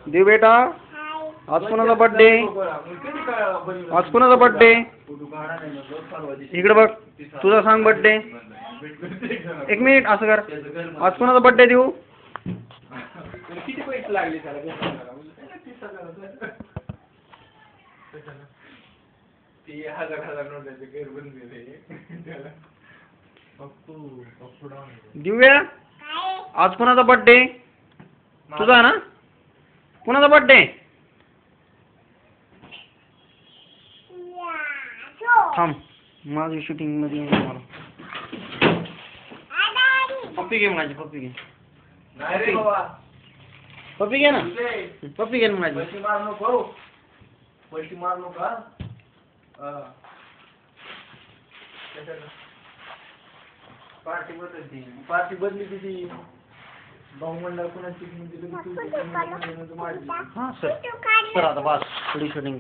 देव बेटा आज कोणाचा बर्थडे? आज कोणाचा बर्थडे? इकडे बघ, तुझा सांग बर्थडे. एक मिनिट असं कर. आज कोणाचा बर्थडे देऊ? किती पैसे लागले त्याला? 30,000 नोटाचे घर बनलेले. दिव्या आज कोणाचा बर्थडे? तुझा ना? कोणाचा बर्थडे? थांब, माझी शूटिंग मध्ये मला पप्पी घे माझी. पप्पी घे. नाही रे बाबा, पप्पी घे ना. पप्पी घे माझी. पैसे मार नको. पैसे मार नका. पार्टी बदली तिची बहुमंडळ कोणाची. हा सर, आता बस थोडी शूटिंग